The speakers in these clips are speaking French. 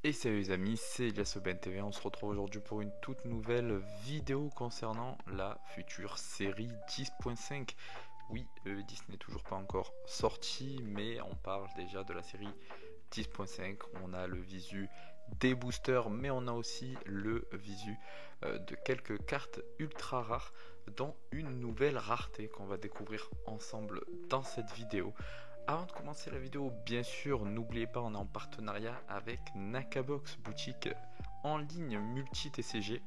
Et salut les amis, c'est Elias OBNTV. On se retrouve aujourd'hui pour une toute nouvelle vidéo concernant la future série 10.5. Oui, le 10 n'est toujours pas encore sorti, mais on parle déjà de la série 10.5. On a le visu des boosters, mais on a aussi le visu de quelques cartes ultra rares, dont une nouvelle rareté qu'on va découvrir ensemble dans cette vidéo. Avant de commencer la vidéo, bien sûr, n'oubliez pas, on est en partenariat avec Nakabox, boutique en ligne multi-TCG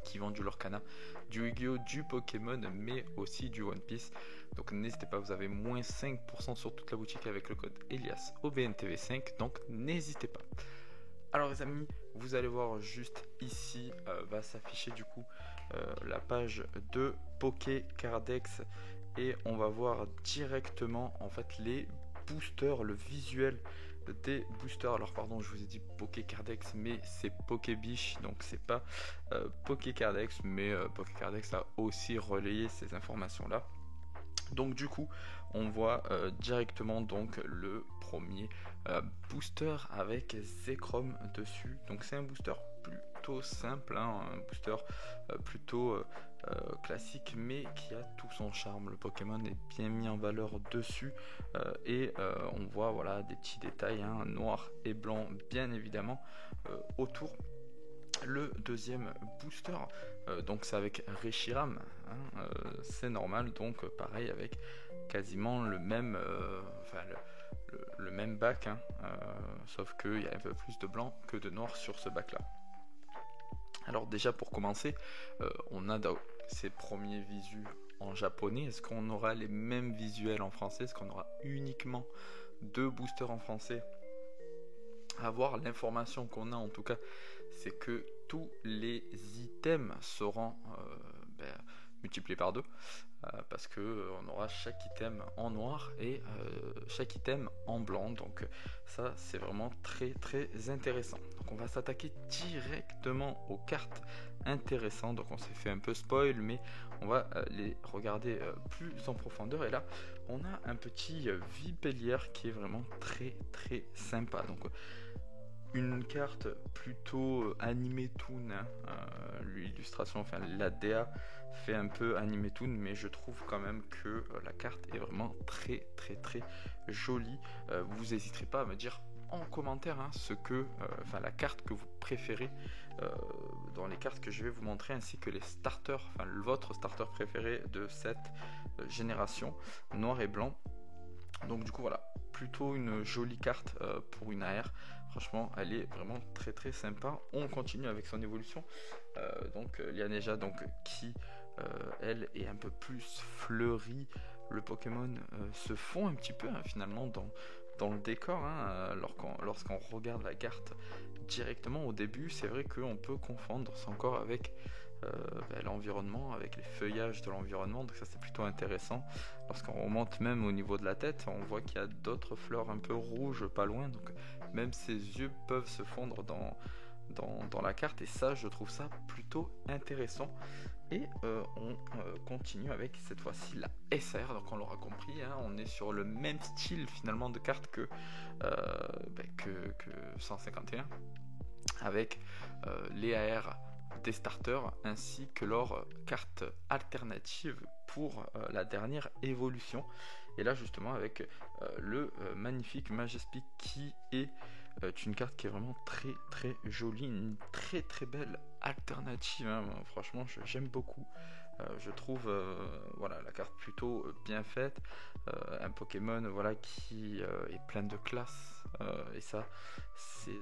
qui vend du Lorcana, du Yu-Gi-Oh, du Pokémon, mais aussi du One Piece. Donc n'hésitez pas, vous avez moins 5% sur toute la boutique avec le code Elias OBNTV5, donc n'hésitez pas. Alors les amis, vous allez voir juste ici va s'afficher du coup la page de Pokécardex et on va voir directement en fait les boosters, le visuel des boosters. Alors pardon, je vous ai dit Pokécardex, mais c'est Pokébiche, donc c'est pas Pokécardex, mais Pokécardex a aussi relayé ces informations là. Donc du coup on voit directement donc le premier booster avec Zekrom dessus. Donc c'est un booster plutôt simple, hein, un booster plutôt classique, mais qui a tout son charme. Le Pokémon est bien mis en valeur dessus et on voit voilà des petits détails, hein, noir et blanc bien évidemment autour. Le deuxième booster, donc c'est avec Reshiram, hein, c'est normal, donc pareil avec quasiment le même, le même bac, hein, sauf qu'il y a un peu plus de blanc que de noir sur ce bac là. Alors déjà pour commencer, on a ces premiers visus en japonais. Est-ce qu'on aura les mêmes visuels en français? Est-ce qu'on aura uniquement deux boosters en français? À voir, l'information qu'on a en tout cas, c'est que tous les items seront multipliés par deux, parce que on aura chaque item en noir et chaque item en blanc. Donc ça c'est vraiment très intéressant. Donc on va s'attaquer directement aux cartes intéressantes. Donc on s'est fait un peu spoil, mais on va les regarder plus en profondeur. Et là on a un petit Vipellier qui est vraiment très sympa. Donc une carte plutôt anime toon, hein. L'illustration, enfin la DA fait un peu anime toon, mais je trouve quand même que la carte est vraiment très jolie. Vous n'hésiterez pas à me dire en commentaire, hein, la carte que vous préférez dans les cartes que je vais vous montrer, ainsi que les starters, enfin votre starter préféré de cette génération noir et blanc. Donc du coup voilà, plutôt une jolie carte pour une AR. Franchement elle est vraiment très sympa. On continue avec son évolution. Donc Lianeja, donc qui elle est un peu plus fleurie. Le Pokémon se fond un petit peu, hein, finalement dans le décor, hein, lorsqu'on regarde la carte directement au début. C'est vrai qu'on peut confondre encore avec l'environnement, avec les feuillages de l'environnement, donc ça c'est plutôt intéressant. Lorsqu'on remonte même au niveau de la tête, on voit qu'il y a d'autres fleurs un peu rouges pas loin, donc même ses yeux peuvent se fondre dans la carte, et ça je trouve ça plutôt intéressant. Et on continue avec cette fois-ci la SR, donc on l'aura compris, hein, on est sur le même style finalement de carte que 151, avec les AR des starters ainsi que leurs cartes alternatives pour la dernière évolution. Et là justement avec le magnifique Majestic, qui est une carte qui est vraiment très jolie, une très belle alternative, hein. Franchement j'aime beaucoup. Je trouve voilà la carte plutôt bien faite, un Pokémon voilà qui est plein de classe, et ça c'est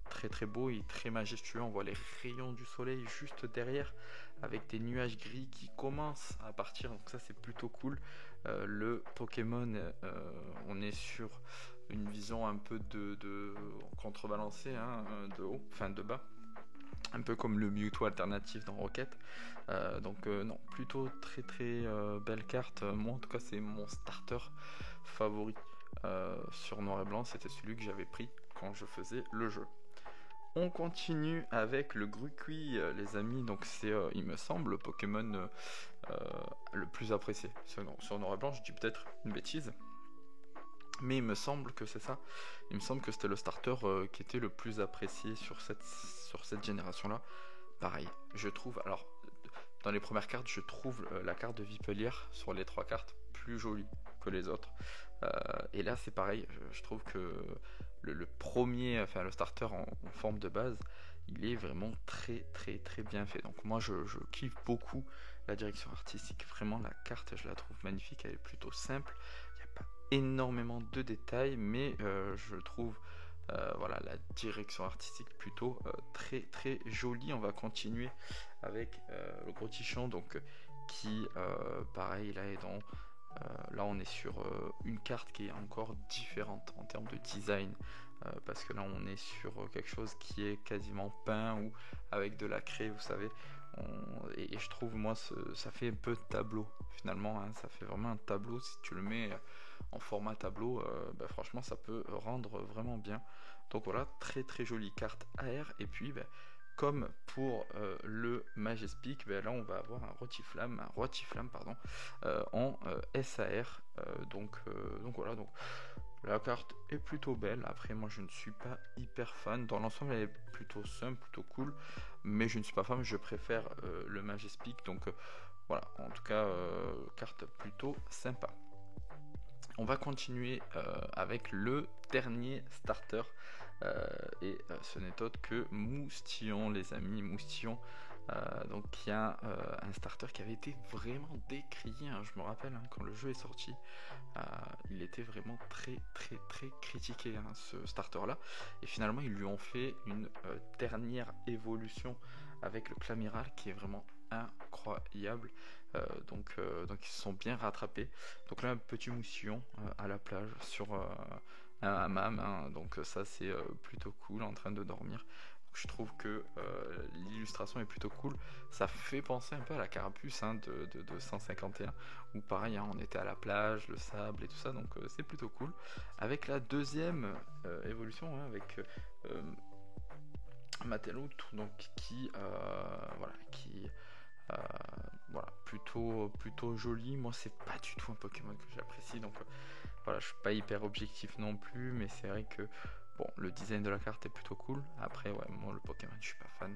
très beau et très majestueux. On voit les rayons du soleil juste derrière avec des nuages gris qui commencent à partir, donc ça c'est plutôt cool. Le Pokémon, on est sur une vision un peu de contrebalancée, hein, de haut, enfin de bas, un peu comme le Mewtwo alternatif dans Rocket. Donc non, plutôt très belle carte. Moi en tout cas c'est mon starter favori sur noir et blanc, c'était celui que j'avais pris quand je faisais le jeu. On continue avec le Grukui, les amis. Donc c'est il me semble le Pokémon le plus apprécié sur noir et blanc. Je dis peut-être une bêtise, Mais il me semble que c'est ça. Il me semble que c'était le starter qui était le plus apprécié sur cette génération-là. Pareil, je trouve, alors dans les premières cartes, je trouve la carte de Vipelier sur les 3 cartes plus jolie que les autres. Et là, c'est pareil, je trouve que le premier, enfin le starter en forme de base, il est vraiment très très très bien fait. Donc moi, je kiffe beaucoup la direction artistique. Vraiment, la carte, je la trouve magnifique. Elle est plutôt simple. Il n'y a pas énormément de détails, mais je trouve voilà, la direction artistique plutôt très très jolie. On va continuer avec le gros tichon, donc qui pareil là est dans là on est sur une carte qui est encore différente en termes de design, parce que là on est sur quelque chose qui est quasiment peint ou avec de la craie, vous savez. Et je trouve moi ça fait un peu tableau finalement, hein. Ça fait vraiment un tableau. Si tu le mets en format tableau, bah, franchement ça peut rendre vraiment bien. Donc voilà, très très jolie carte AR. Et puis bah, comme pour le Majestic, ben là on va avoir un Rotiflamme pardon, en SAR. Donc voilà, donc la carte est plutôt belle. Après moi je ne suis pas hyper fan. Dans l'ensemble elle est plutôt simple, plutôt cool. Mais je ne suis pas fan, je préfère le Majestic. Donc voilà, en tout cas carte plutôt sympa. On va continuer avec le dernier starter. Et ce n'est autre que Moustillon, les amis. Moustillon, donc qui a un starter qui avait été vraiment décrié, hein. Je me rappelle, hein, quand le jeu est sorti, il était vraiment très très très critiqué, hein, ce starter là. Et finalement ils lui ont fait une dernière évolution avec le Clamiral qui est vraiment incroyable. Donc ils se sont bien rattrapés. Donc là un petit Moustillon à la plage sur un hammam, hein. Donc ça c'est plutôt cool, en train de dormir. Donc, je trouve que l'illustration est plutôt cool. Ça fait penser un peu à la carapuce, hein, de 151, où pareil, hein, on était à la plage, le sable et tout ça. Donc c'est plutôt cool. Avec la deuxième évolution, hein, avec Matelot, donc voilà, plutôt joli. Moi c'est pas du tout un Pokémon que j'apprécie, donc voilà, je suis pas hyper objectif non plus, mais c'est vrai que bon, le design de la carte est plutôt cool. Après ouais, moi le Pokémon je suis pas fan,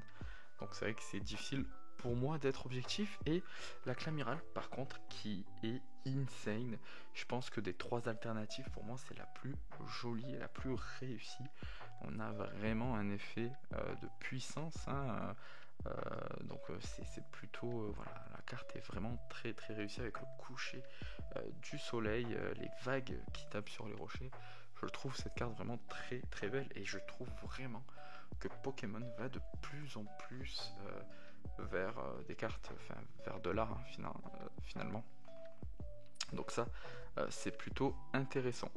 donc c'est vrai que c'est difficile pour moi d'être objectif. Et la Clamiral par contre qui est insane. Je pense que des 3 alternatives, pour moi c'est la plus jolie et la plus réussie. On a vraiment un effet de puissance, hein, donc c'est plutôt voilà, la carte est vraiment très très réussie avec le coucher du soleil, les vagues qui tapent sur les rochers. Je trouve cette carte vraiment très très belle, et je trouve vraiment que Pokémon va de plus en plus vers des cartes, enfin vers de l'art, hein, finalement. Donc ça c'est plutôt intéressant.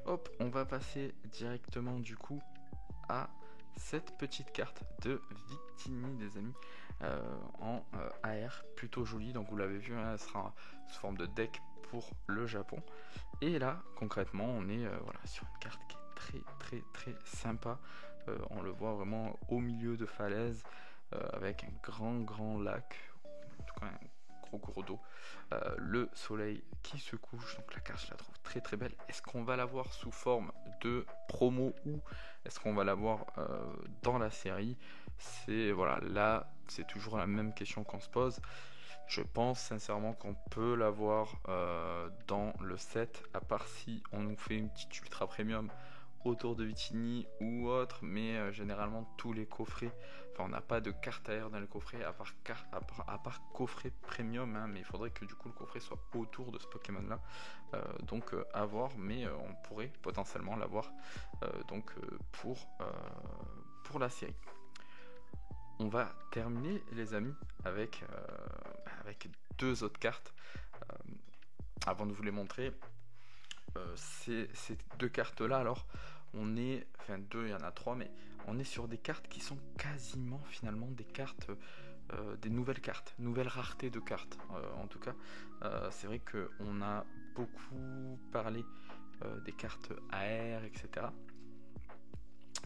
Hop, on va passer directement du coup à cette petite carte de Victini, des amis, en AR, plutôt jolie. Donc vous l'avez vu, hein, elle sera sous forme de deck pour le Japon. Et là concrètement on est voilà, sur une carte qui est très très très sympa. On le voit vraiment au milieu de falaises, avec un grand lac, en tout cas un gros cours d'eau, le soleil qui se couche. Donc la carte je la trouve très très belle. Est-ce qu'on va la voir sous forme de promo ou est-ce qu'on va la voir dans la série? C'est voilà, là c'est toujours la même question qu'on se pose. Je pense sincèrement qu'on peut l'avoir dans le set, à part si on nous fait une petite ultra premium autour de Victini ou autre, mais généralement tous les coffrets, enfin on n'a pas de carte AR dans les coffrets à part coffret premium, hein, mais il faudrait que du coup le coffret soit autour de ce Pokémon là, donc à voir, mais on pourrait potentiellement l'avoir donc pour la série. On va terminer les amis avec 2 autres cartes avant de vous les montrer. Ces 2 cartes là, alors on est, enfin 2, il y en a 3, mais on est sur des cartes qui sont quasiment finalement des cartes, des nouvelles cartes, nouvelles raretés de cartes. En tout cas c'est vrai qu'on a beaucoup parlé des cartes AR, etc.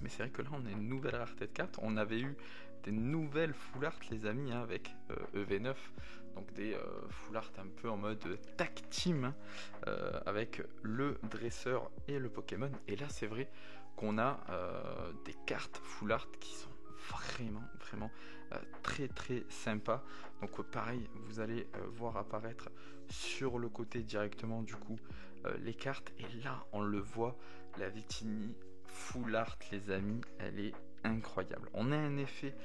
Mais c'est vrai que là on a une nouvelle rareté de cartes. On avait eu des nouvelles full art les amis, hein, avec EV9, donc des full art un peu en mode tag team, hein, avec le dresseur et le Pokémon. Et là c'est vrai qu'on a des cartes full art qui sont vraiment très très sympas. Donc pareil, vous allez voir apparaître sur le côté directement du coup les cartes, et là on le voit, la Victini full art les amis, elle est incroyable. On a un effet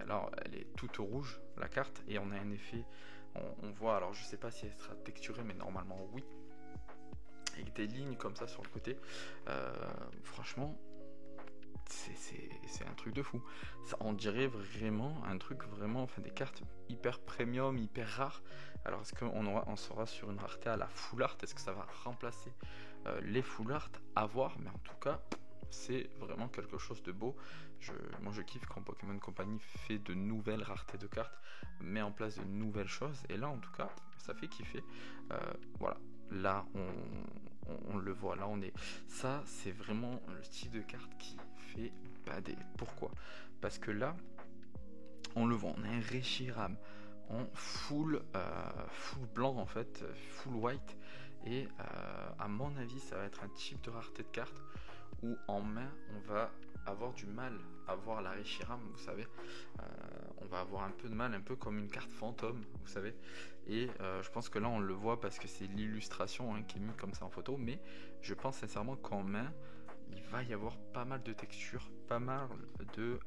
là elle est toute rouge la carte, et on a un effet, on voit, alors je sais pas si elle sera texturée mais normalement oui, avec des lignes comme ça sur le côté. Franchement c'est un truc de fou. Ça, on dirait vraiment un truc vraiment, enfin des cartes hyper premium, hyper rares. Alors est-ce on sera sur une rareté à la full art? Est-ce que ça va remplacer les full art? À voir, mais en tout cas c'est vraiment quelque chose de beau. Moi je kiffe quand Pokémon Company fait de nouvelles raretés de cartes, met en place de nouvelles choses, et là en tout cas ça fait kiffer. Voilà, là on le voit, là on est, ça c'est vraiment le style de carte qui fait bader. Pourquoi? Parce que là on le voit, on a un Reshiram en full blanc en fait, full white, et à mon avis ça va être un type de rareté de carte où en main on va avoir du mal à voir la Reshiram, vous savez. On va avoir un peu de mal, un peu comme une carte fantôme, vous savez. Et je pense que là on le voit parce que c'est l'illustration, hein, qui est mise comme ça en photo, mais je pense sincèrement qu'en main il va y avoir pas mal de textures, pas mal de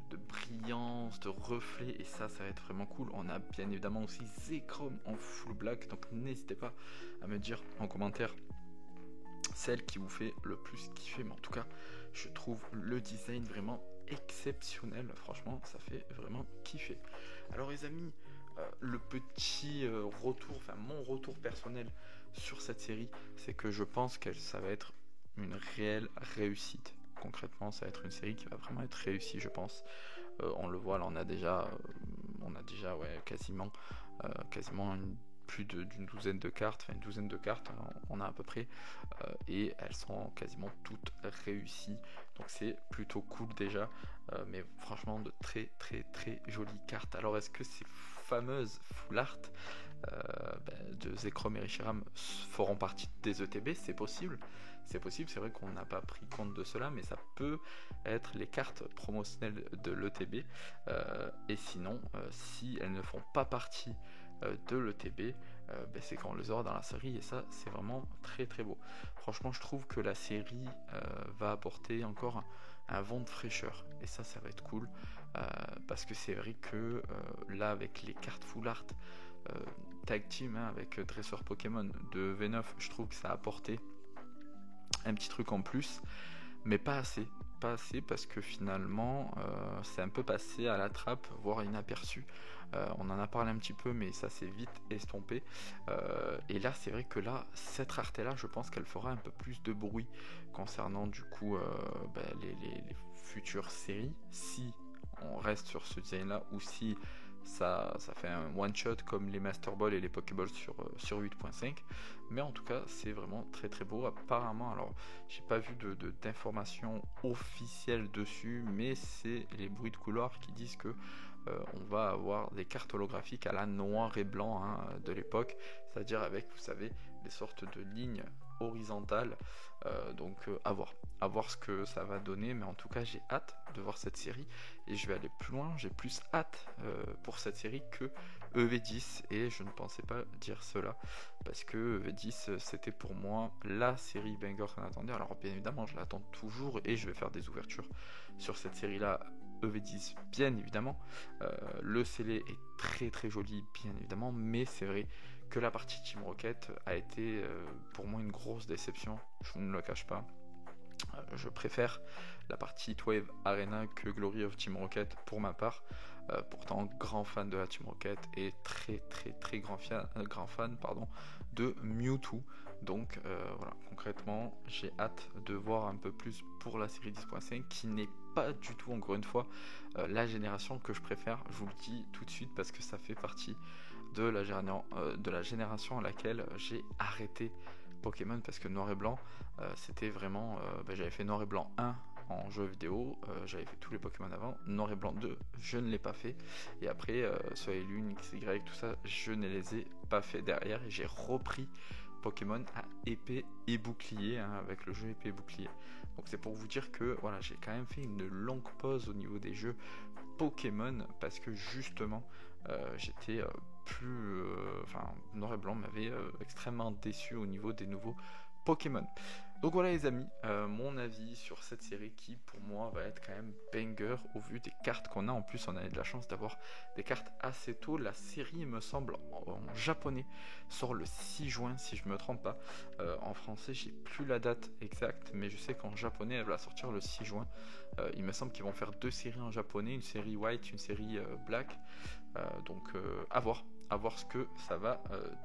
de brillance, de reflets, et ça va être vraiment cool. On a bien évidemment aussi Zekrom en full black, donc n'hésitez pas à me dire en commentaire celle qui vous fait le plus kiffer, mais en tout cas je trouve le design vraiment exceptionnel, franchement ça fait vraiment kiffer. Alors les amis, le petit retour, enfin mon retour personnel sur cette série, c'est que je pense que ça va être une réelle réussite. Concrètement ça va être une série qui va vraiment être réussie, je pense. On le voit là, on a déjà ouais, quasiment plus d'une douzaine de cartes, enfin une douzaine de cartes on a à peu près, et elles sont quasiment toutes réussies, donc c'est plutôt cool déjà. Mais franchement de très très très jolies cartes. Alors est-ce que ces fameuses full art de Zekrom et Reshiram feront partie des ETB? C'est possible, c'est vrai qu'on n'a pas pris compte de cela, mais ça peut être les cartes promotionnelles de l'ETB. Et sinon, si elles ne font pas partie de l'ETB, c'est quand on les aura dans la série, et ça c'est vraiment très très beau. Franchement je trouve que la série va apporter encore un vent de fraîcheur, et ça va être cool, parce que c'est vrai que là avec les cartes full art tag team, hein, avec dresseur Pokémon de V9, je trouve que ça a apporté un petit truc en plus, mais pas assez, parce que finalement c'est un peu passé à la trappe, voire inaperçu. On en a parlé un petit peu, mais ça s'est vite estompé. Et là c'est vrai que là cette rareté là, je pense qu'elle fera un peu plus de bruit concernant du coup les futures séries, si on reste sur ce design là, ou si ça fait un one shot comme les Master Ball et les Pokéballs sur 8.5. Mais en tout cas c'est vraiment très très beau. Apparemment, alors j'ai pas vu d'informations officielles dessus, mais c'est les bruits de couloir qui disent que on va avoir des cartes holographiques à la noir et blanc, hein, de l'époque, c'est-à-dire avec, vous savez, des sortes de lignes horizontales. Donc à voir ce que ça va donner, mais en tout cas j'ai hâte de voir cette série, et je vais aller plus loin, j'ai plus hâte pour cette série que EV10, et je ne pensais pas dire cela, parce que EV10 c'était pour moi la série banger qu'on attendait. Alors bien évidemment je l'attends toujours, et je vais faire des ouvertures sur cette série là, EV10 bien évidemment. Le scellé est très très joli bien évidemment, mais c'est vrai que la partie Team Rocket a été pour moi une grosse déception, je ne le cache pas. Je préfère la partie Heatwave Arena que Glory of Team Rocket pour ma part. Pourtant grand fan de la Team Rocket, et très très très grand fan de Mewtwo. Donc voilà, concrètement j'ai hâte de voir un peu plus pour la série 10.5, qui n'est pas du tout, encore une fois, la génération que je préfère, je vous le dis tout de suite, parce que ça fait partie de la génération à laquelle j'ai arrêté Pokémon, parce que noir et blanc c'était vraiment j'avais fait noir et blanc 1 en jeu vidéo, j'avais fait tous les Pokémon avant. Noir et Blanc 2, je ne l'ai pas fait. Et après, Soleil Lune, XY, tout ça, je ne les ai pas fait derrière. Et j'ai repris Pokémon à épée et bouclier, hein, avec le jeu épée et bouclier. Donc c'est pour vous dire que voilà, j'ai quand même fait une longue pause au niveau des jeux Pokémon parce que justement j'étais Noir et Blanc m'avait extrêmement déçu au niveau des nouveaux Pokémon. Donc voilà les amis, mon avis sur cette série qui pour moi va être quand même banger au vu des cartes qu'on a. En plus on a de la chance d'avoir des cartes assez tôt. La série me semble en japonais sort le 6 juin si je me trompe pas. En français j'ai plus la date exacte, mais je sais qu'en japonais elle va sortir le 6 juin. Il me semble qu'ils vont faire 2 séries en japonais, une série white, une série black. Donc à voir ce que ça va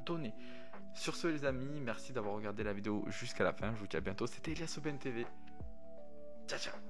donner. Sur ce les amis, merci d'avoir regardé la vidéo jusqu'à la fin, je vous dis à bientôt, c'était Elias Aubin TV, ciao ciao.